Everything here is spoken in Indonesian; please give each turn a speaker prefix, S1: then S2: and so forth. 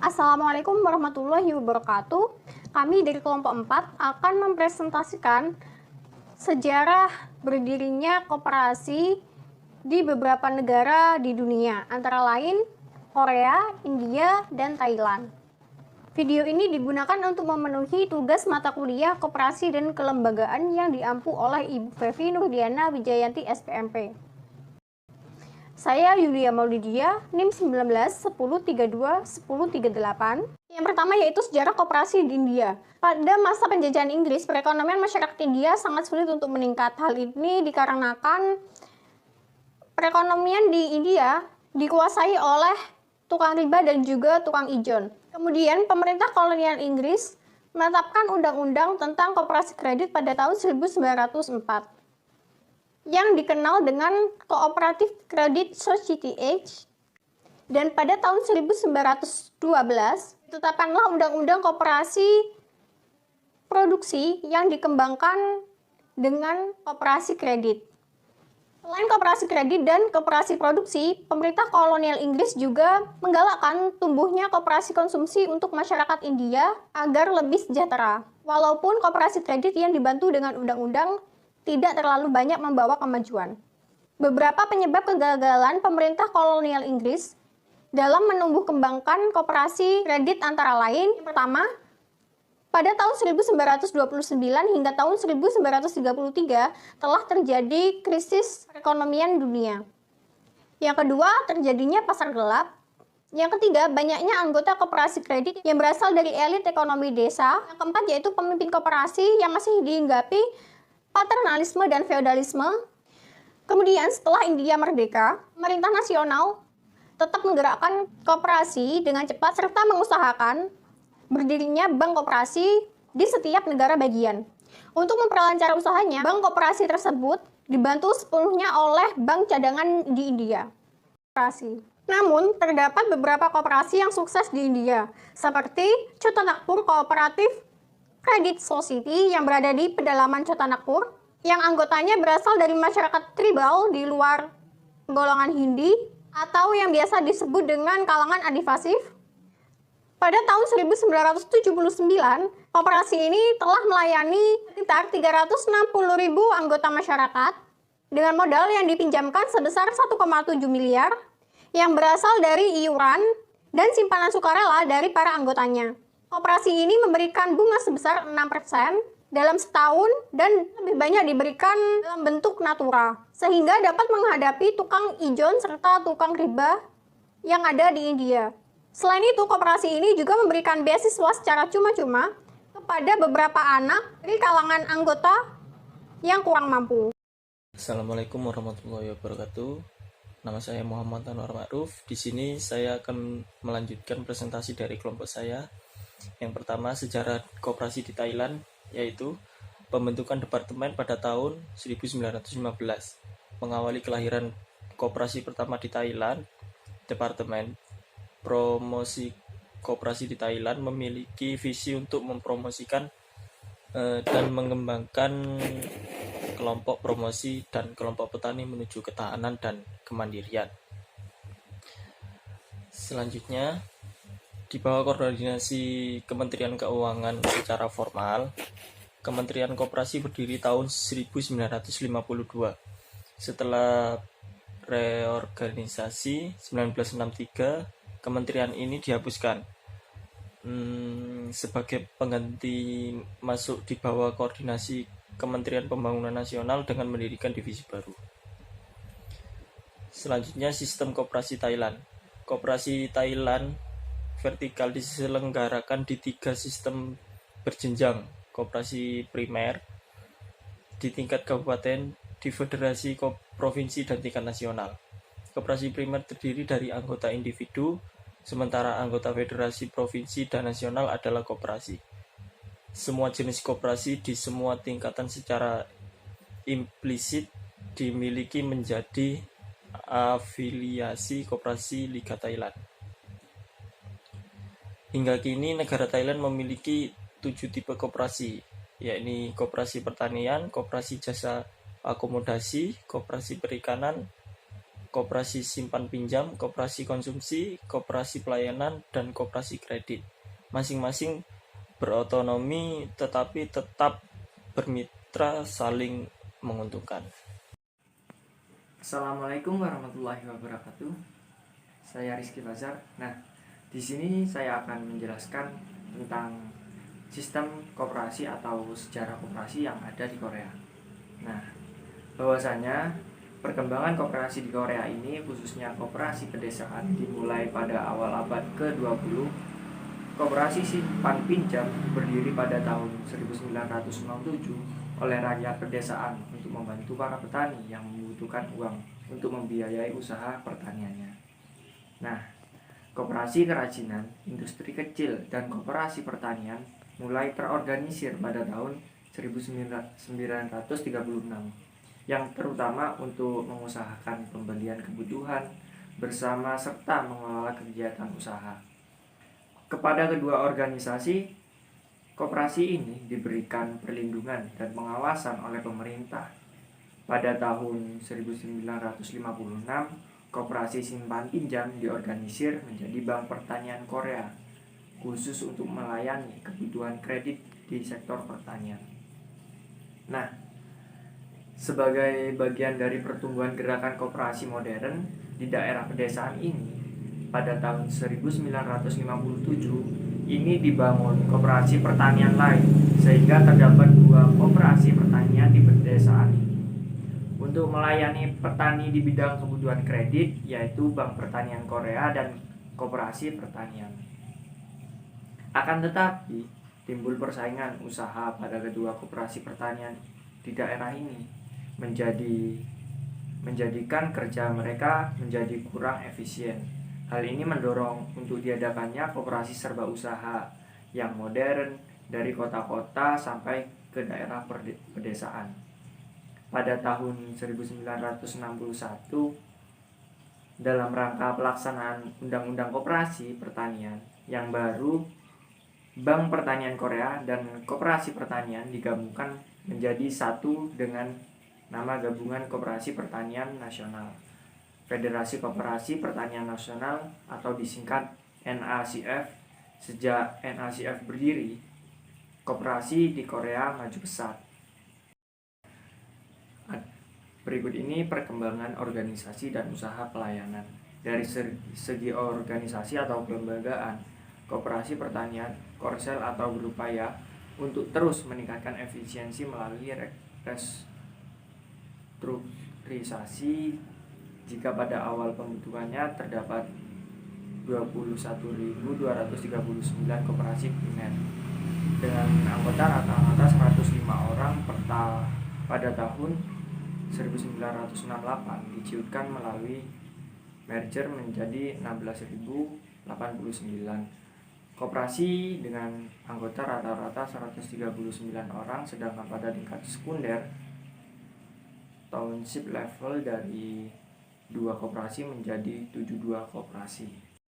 S1: Assalamualaikum warahmatullahi wabarakatuh. Kami dari kelompok 4 akan mempresentasikan sejarah berdirinya koperasi di beberapa negara di dunia, antara lain Korea, India, dan Thailand. Video ini digunakan untuk memenuhi tugas mata kuliah Koperasi dan Kelembagaan yang diampu oleh Ibu Fevi Nurdiana Wijayanti SPMP. Saya Yulia Maulidia, NIM 19 10 32 10 38. Yang pertama yaitu sejarah koperasi di India. Pada masa penjajahan Inggris, perekonomian masyarakat India sangat sulit untuk meningkat. Hal ini dikarenakan perekonomian di India dikuasai oleh tukang riba dan juga tukang ijon. Kemudian pemerintah kolonial Inggris menetapkan undang-undang tentang koperasi kredit pada tahun 1904 yang dikenal dengan Cooperative Credit Society Act, dan pada tahun 1912 ditetapkanlah Undang-Undang Koperasi Produksi yang dikembangkan dengan koperasi kredit. Selain koperasi kredit dan koperasi produksi, pemerintah kolonial Inggris juga menggalakkan tumbuhnya koperasi konsumsi untuk masyarakat India agar lebih sejahtera. Walaupun koperasi kredit yang dibantu dengan undang-undang tidak terlalu banyak membawa kemajuan. Beberapa penyebab kegagalan pemerintah kolonial Inggris dalam menumbuh kembangkan koperasi kredit antara lain, yang pertama, pada tahun 1929 hingga tahun 1933 telah terjadi krisis perekonomian dunia. Yang kedua, terjadinya pasar gelap. Yang ketiga, banyaknya anggota koperasi kredit yang berasal dari elit ekonomi desa. Yang keempat, yaitu pemimpin koperasi yang masih dihinggapi paternalisme dan feodalisme. Kemudian setelah India merdeka, pemerintah nasional tetap menggerakkan koperasi dengan cepat serta mengusahakan berdirinya bank koperasi di setiap negara bagian. Untuk memperlancar usahanya, bank koperasi tersebut dibantu sepenuhnya oleh bank cadangan di India. Namun, terdapat beberapa koperasi yang sukses di India, seperti Chota Nagpur Cooperative Credit Society yang berada di pedalaman Chota Nagpur, yang anggotanya berasal dari masyarakat tribal di luar golongan Hindi atau yang biasa disebut dengan kalangan adivasif. Pada tahun 1979, koperasi ini telah melayani sekitar 360.000 anggota masyarakat dengan modal yang dipinjamkan sebesar 1,7 miliar yang berasal dari iuran dan simpanan sukarela dari para anggotanya. Koperasi ini memberikan bunga sebesar 6% dalam setahun dan lebih banyak diberikan dalam bentuk natura, sehingga dapat menghadapi tukang ijon serta tukang riba yang ada di India. Selain itu, koperasi ini juga memberikan beasiswa secara cuma-cuma kepada beberapa anak dari kalangan anggota yang kurang mampu.
S2: Assalamualaikum warahmatullahi wabarakatuh. Nama saya Muhammad Anwar Ma'ruf. Di sini saya akan melanjutkan presentasi dari kelompok saya. Yang pertama, sejarah koperasi di Thailand, yaitu pembentukan departemen pada tahun 1915. Mengawali kelahiran koperasi pertama di Thailand, Departemen Promosi Koperasi di Thailand memiliki visi untuk mempromosikan dan mengembangkan kelompok promosi dan kelompok petani menuju ketahanan dan kemandirian. Selanjutnya, di bawah koordinasi Kementerian Keuangan secara formal, Kementerian Koperasi berdiri tahun 1952. Setelah reorganisasi 1963, kementerian ini dihapuskan sebagai pengganti masuk di bawah koordinasi Kementerian Pembangunan Nasional dengan mendirikan divisi baru. Selanjutnya, sistem koperasi Thailand. Koperasi Thailand vertikal diselenggarakan di 3 sistem berjenjang: koperasi primer di tingkat kabupaten, di federasi, provinsi, dan tingkat nasional. Koperasi primer terdiri dari anggota individu, sementara anggota federasi, provinsi, dan nasional adalah koperasi. Semua jenis koperasi di semua tingkatan secara implisit dimiliki menjadi afiliasi Koperasi Liga Thailand. Hingga kini negara Thailand memiliki 7 tipe koperasi, yakni koperasi pertanian, koperasi jasa akomodasi, koperasi perikanan, koperasi simpan pinjam, koperasi konsumsi, koperasi pelayanan, dan koperasi kredit. Masing-masing berotonomi tetapi tetap bermitra saling menguntungkan.
S3: Assalamualaikum warahmatullahi wabarakatuh. Saya Rizky Bazar. Nah, di sini saya akan menjelaskan tentang sistem koperasi atau sejarah koperasi yang ada di Korea. Nah, bahwasanya perkembangan koperasi di Korea ini, khususnya koperasi pedesaan, dimulai pada awal abad ke-20. Koperasi simpan pinjam berdiri pada tahun 1967 oleh rakyat pedesaan untuk membantu para petani yang membutuhkan uang untuk membiayai usaha pertaniannya. Nah, koperasi kerajinan, industri kecil, dan koperasi pertanian mulai terorganisir pada tahun 1936 yang terutama untuk mengusahakan pembelian kebutuhan bersama serta mengelola kegiatan usaha. Kepada kedua organisasi, koperasi ini diberikan perlindungan dan pengawasan oleh pemerintah. Pada tahun 1956, koperasi simpan pinjam diorganisir menjadi Bank Pertanian Korea, khusus untuk melayani kebutuhan kredit di sektor pertanian. Nah, sebagai bagian dari pertumbuhan gerakan koperasi modern di daerah pedesaan ini, pada tahun 1957 ini dibangun koperasi pertanian lain, sehingga terdapat dua koperasi pertanian di pedesaan ini untuk melayani petani di bidang kebutuhan kredit, yaitu Bank Pertanian Korea dan Koperasi Pertanian. Akan tetapi, timbul persaingan usaha pada kedua koperasi pertanian di daerah ini, menjadikan kerja mereka menjadi kurang efisien. Hal ini mendorong untuk diadakannya koperasi serba usaha yang modern dari kota-kota sampai ke daerah pedesaan. Pada tahun 1961, dalam rangka pelaksanaan Undang-Undang Koperasi Pertanian yang baru, Bank Pertanian Korea dan Koperasi Pertanian digabungkan menjadi satu dengan nama Gabungan Koperasi Pertanian Nasional, Federasi Koperasi Pertanian Nasional atau disingkat NACF. Sejak NACF berdiri, koperasi di Korea maju pesat. Berikut ini perkembangan organisasi dan usaha pelayanan. Dari segi organisasi atau kelembagaan, koperasi pertanian Korsel atau berupaya untuk terus meningkatkan efisiensi melalui restrukturisasi. Jika pada awal pembentukannya terdapat 21.239 koperasi primer dengan anggota rata-rata 105 orang pada tahun 1968 diciutkan melalui merger menjadi 16.089 koperasi dengan anggota rata-rata 139 orang, sedangkan pada tingkat sekunder township level dari 2 koperasi menjadi 72 koperasi.